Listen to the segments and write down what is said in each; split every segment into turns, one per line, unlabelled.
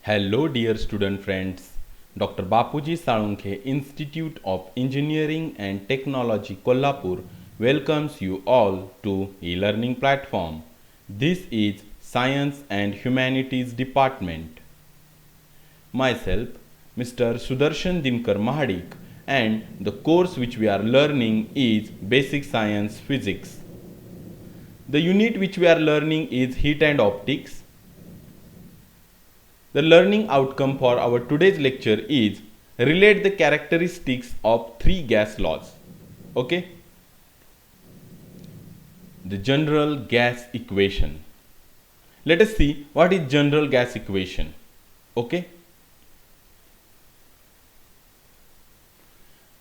Hello dear student friends. Dr. Bapuji Salunke Institute of Engineering and Technology Kolhapur welcomes you all to e-learning platform. This is Science and Humanities Department. Myself, Mr. Sudarshan Dinkar Mahadik, and the course which we are learning is Basic Science Physics. The unit which we are learning is Heat and Optics. The learning outcome for our today's lecture is relate the characteristics of three gas laws. Okay? The general gas equation. Let us see what is general gas equation. Okay?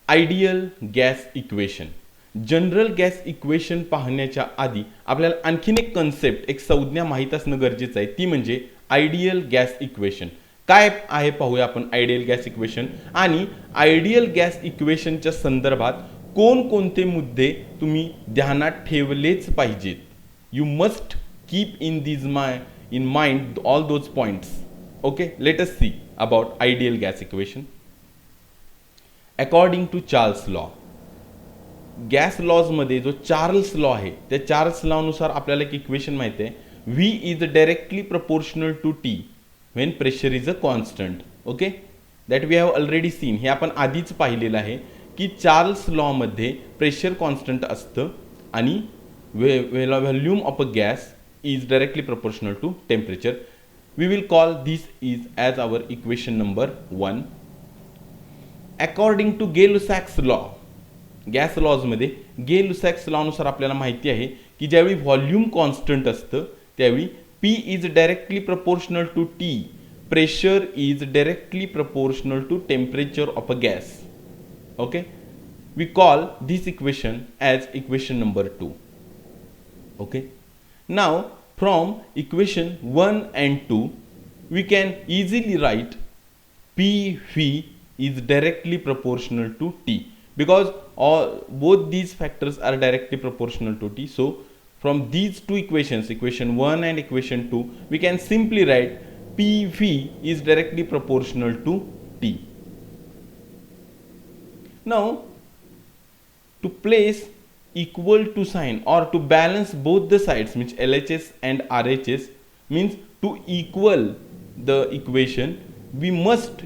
Ideal gas equation. General gas equation पाहण्याच्या आधी आपल्याला आणखीन एक concept एक संज्ञा माहीत असणं गरजेचं आहे, ती म्हणजे आयडियल गॅस इक्वेशन. काय आहे पाहूया आपण आयडियल गॅस इक्वेशन. आणि आयडियल गॅस इक्वेशनच्या संदर्भात कोणकोणते मुद्दे तुम्ही ध्यानात ठेवलेच पाहिजेत. You must keep in mind all those points. Okay, let us see about ideal gas equation. According to Charles law, gas लॉजमध्ये जो चार्ल्स लॉ आहे त्या चार्ल्स लॉनुसार आपल्याला एक इक्वेशन माहिती आहे, V is directly proportional to T when pressure is a constant. Okay, that we have already seen. हे आपण आधीच पाहिलेलं आहे की चार्ल्स लॉमध्ये प्रेशर कॉन्स्टंट असतं आणि volume of a gas is directly proportional to temperature. We will call this is as our equation number 1. According to Gay-Lussac's law, gas लॉजमध्ये Gay-Lussac's लॉनुसार आपल्याला माहिती आहे की ज्यावेळी व्हॉल्यूम कॉन्स्टंट असतं त्यावेळी P is directly proportional to T, pressure is directly proportional to temperature of a gas. Okay, we call this equation as equation number 2. Okay, now from equation 1 and 2 we can easily write PV is directly proportional to T because both these factors are directly proportional to T. So from these two equations, equation 1 and equation 2, we can simply write PV is directly proportional to T. Now to place equal to sign or to balance both the sides, means LHS and RHS, means to equal the equation we must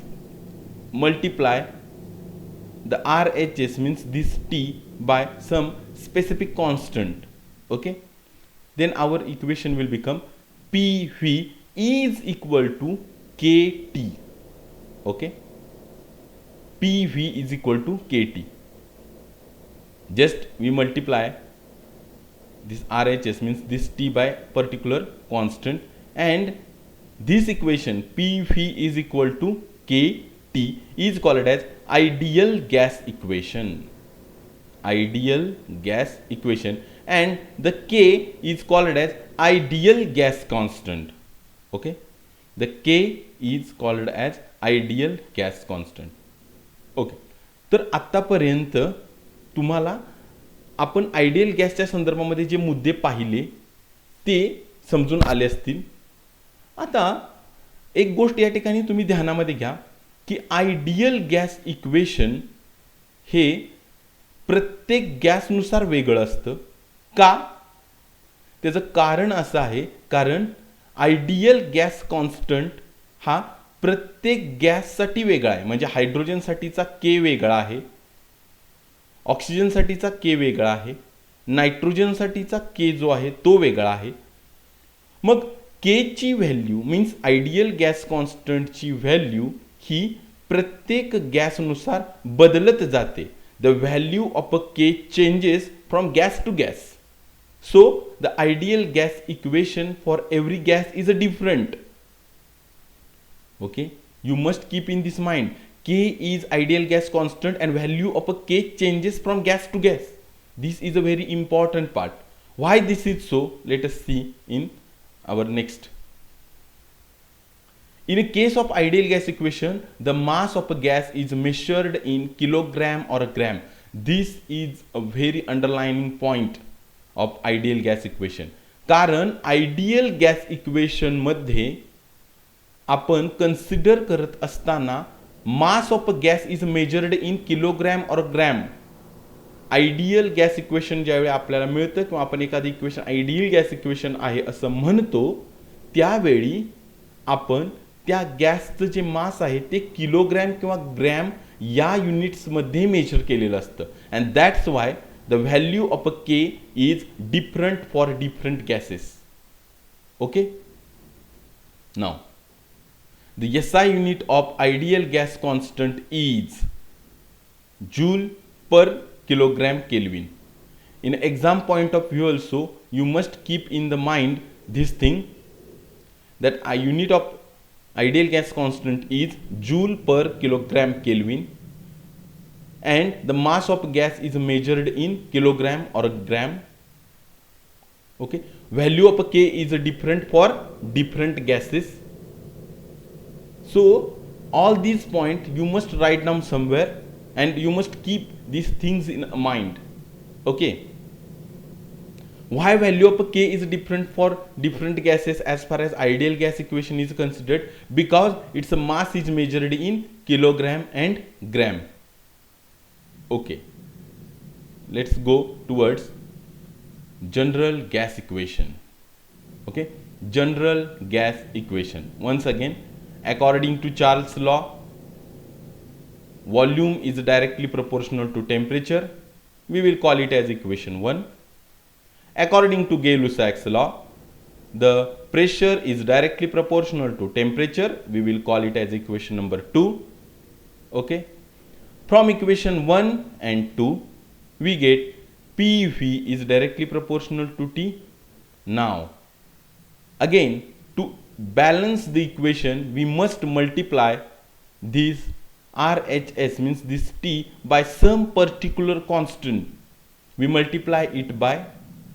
multiply the RHS, means this T, by some specific constant. Okay, then our equation will become PV is equal to KT. Okay, PV is equal to KT. Just we multiply this RHS, means this T, by particular constant, and this equation PV is equal to KT is called as ideal gas equation. Ideal gas equation, and the K is called as ideal gas constant. Okay, the K is called as ideal gas constant. Okay, तर आतापर्यंत तुम्हाला आपण ideal गॅसच्या संदर्भामध्ये जे मुद्दे पाहिले ते समजून आले असतील. आता एक गोष्ट या ठिकाणी तुम्ही ध्यानामध्ये घ्या की आयडियल गॅस इक्वेशन हे प्रत्येक गॅसनुसार वेगळं असतं. का? त्याचं कारण असं आहे, कारण आयडियल गॅस कॉन्स्टंट हा प्रत्येक गॅससाठी वेगळा आहे. म्हणजे हायड्रोजनसाठीचा के वेगळा आहे, ऑक्सिजनसाठीचा के वेगळा आहे, नायट्रोजनसाठीचा के जो आहे तो वेगळा आहे. मग केची व्हॅल्यू, मीन्स आयडियल गॅस कॉन्स्टंटची व्हॅल्यू ही प्रत्येक गॅसनुसार बदलत जाते. The value of a K changes from gas to gas. So the ideal gas equation for every gas is a different. Okay, you must keep in this mind, K is ideal gas constant and value of a K changes from gas to gas. This is a very important part. Why this is so? Let us see in our next. In a case of ideal gas equation, the mass of a gas is measured in kilogram or a gram. This is a very underlining point of ideal gas equation. कारण ideal gas equation मध्ये आपण consider करत असताना mass of a gas is measured in kilogram और gram. Ideal gas equation ज्यावेळी आपल्याला मिळतं किंवा आपण एखादी इक्वेशन आयडियल गॅस इक्वेशन आहे असं म्हणतो, त्यावेळी आपण त्या गॅसचं जे मास आहे ते किलोग्रॅम किंवा ग्रॅम या युनिट्समध्ये मेजर केलेलं असतं. And that's why the value of a K is different for different gases. Okay. Now the SI unit of ideal gas constant is joule per kilogram Kelvin. In exam point of view also, you must keep in the mind this thing, that a unit of ideal gas constant is joule per kilogram Kelvin, and the mass of gas is measured in kilogram or gram. Okay, value of K is different for different gases. So all these points you must write down somewhere and you must keep these things in mind. Okay. Why value of K is different for different gases as far as ideal gas equation is considered? Because its mass is measured in kilogram and gram. Okay. Let's go towards general gas equation. Okay. General gas equation. Once again, according to Charles' law, volume is directly proportional to temperature. We will call it as equation 1. According to Gay-Lussac's law, the pressure is directly proportional to temperature. We will call it as equation number 2. Okay. From equation 1 and 2, we get PV is directly proportional to T. Now, again, to balance the equation, we must multiply this RHS, means this T, by some particular constant. We multiply it by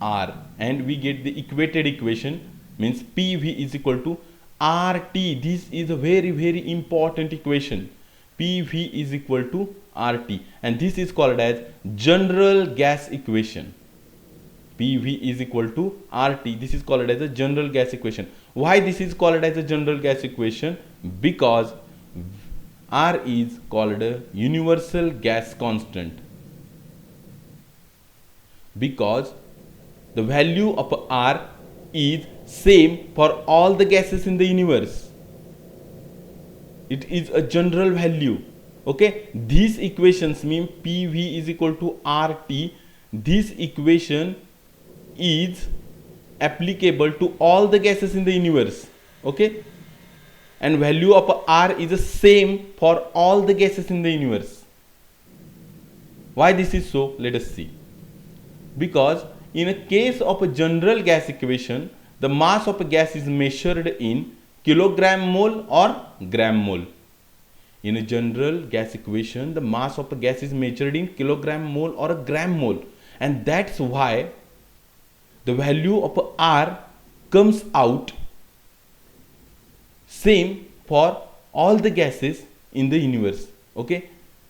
R and we get the equated equation, means PV is equal to RT. This is a very, very important equation. PV is equal to RT, and this is called as general gas equation. PV is equal to RT. This is called as a general gas equation. Why this is called as a general gas equation? Because R is called a universal gas constant. Because the value of R is same for all the gases in the universe. It is a general value. Okay. These equations mean PV is equal to RT. This equation is applicable to all the gases in the universe. Okay. And value of R is the same for all the gases in the universe. Why this is so? Let us see. Because in a case of a general gas equation, the mass of a gas is measured in kilogram mole or gram mole. In a general gas equation, the mass of a gas is measured in kilogram mole or a gram mole, and that's why the value of R comes out same for all the gases in the universe. Okay,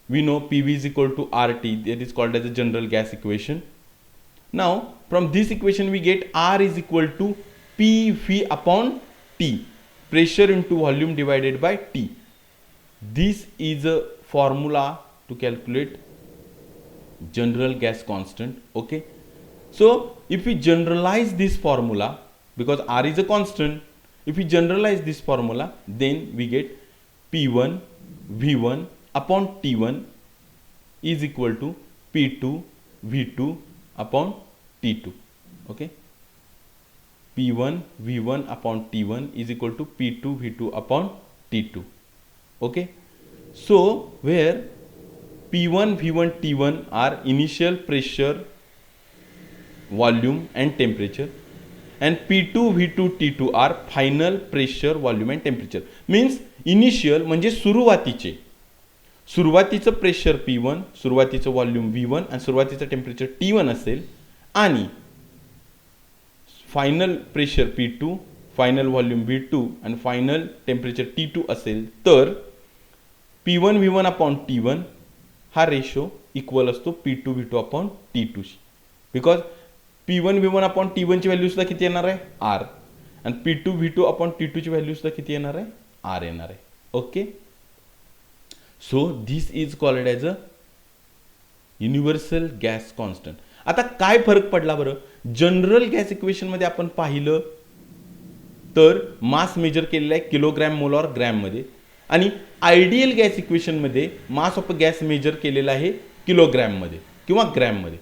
we know PV is equal to RT. That is called as a general gas equation. Now from this equation we get R is equal to PV upon T, pressure into volume divided by T. This is a formula to calculate general gas constant. Okay, so if we generalize this formula, because R is a constant, if we generalize this formula, then we get P1 V1 upon T1 is equal to P2 V2 upon T2. Okay, P1 V1 upon T1 is equal to P2 V2 upon T2. Okay, so where P1 V1 T1 are initial pressure, volume and temperature, and P2 V2 T2 are final pressure, volume and temperature. Means initial म्हणजे सुरुवातीचं pressure P1, सुरुवातीचं volume V1 आणि सुरुवातीचं temperature T1 असेल, आणि final pressure P2, final volume V2 आणि final temperature T2 असेल, तर P1 V1 upon T1 हा ratio equal असतो P2 V2 upon T2 she. Because P1 V1 upon T1 ची value सुद्धा किती येणार आहे R, आणि P2 V2 अपॉन T2 ची व्हॅल्यू सुद्धा किती येणार आहे R येणार आहे. Okay, so this is called as a universal gas constant. आता काय फरक पडला बरं, जनरल गॅस इक्वेशनमध्ये आपण पाहिलं तर मास मेजर केलेला आहे किलोग्रॅम मोल ऑर ग्रॅममध्ये, आणि आयडियल गॅस इक्वेशनमध्ये मास ऑफ गॅस मेजर केलेला आहे किलोग्रॅममध्ये किंवा ग्रॅममध्ये.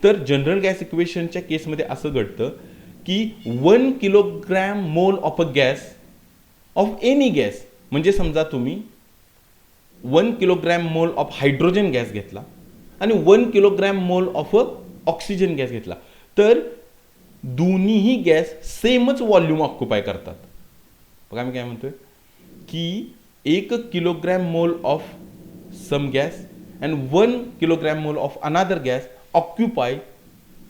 तर जनरल गॅस इक्वेशनच्या केसमध्ये असं घडतं की 1 kilogram mole of a gas of any gas, म्हणजे समजा तुम्ही 1 kilogram mole of hydrogen gas घेतला आणि 1 kilogram mole of oxygen gas घेतला, तर दोन्हीही गॅस सेमच व्हॉल्यूम ऑक्युपाय करतात. बघा मी काय म्हणतोय की 1 kilogram mole of some gas and 1 kilogram mole of another gas occupy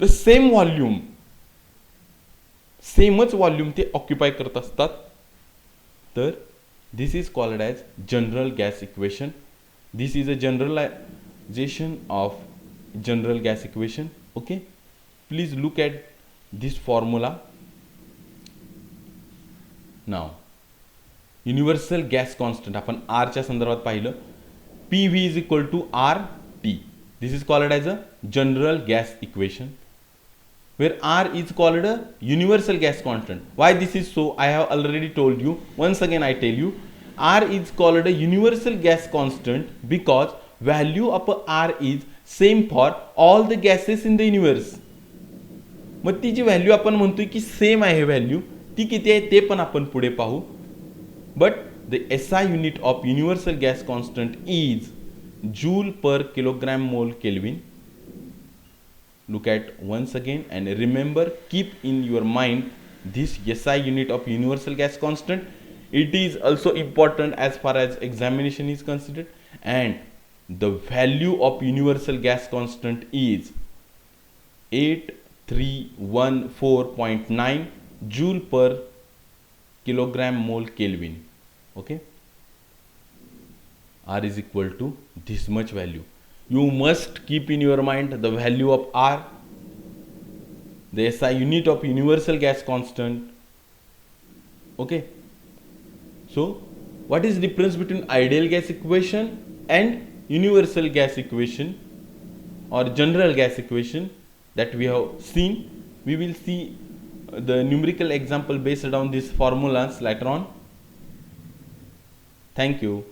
the same volume, सेमच व्हॉल्यूम ते ऑक्युपाय करत असतात. तर this is called as general gas equation. This is a generalization of general gas equation. Okay, please look at this formula. Now universal gas constant आपण R च्या संदर्भात पाहिलं, PV is equal to RT. This is called as a general gas equation where R is called a universal gas constant. Why this is so, I have already told you. Once again I tell you, R is called a universal gas constant because value of R is same for all the gases in the universe. मग ती जी value आपण म्हणतोय की same आहे value, ती किती आहे ते पण आपण पुढे पाहू. But the SI unit of universal gas constant is joule पर kilogram mole kelvin. Look at once again and remember, keep in your mind this SI unit of universal gas constant. It is also important as far as examination is considered, and the value of universal gas constant is 8314.9 joule per kilogram mole Kelvin. Okay, R is equal to this much value. You must keep in your mind the value of R, the SI unit of universal gas constant. Okay, so what is difference between ideal gas equation and universal gas equation or general gas equation that we have seen? We will see the numerical example based on these formulas later on. Thank you.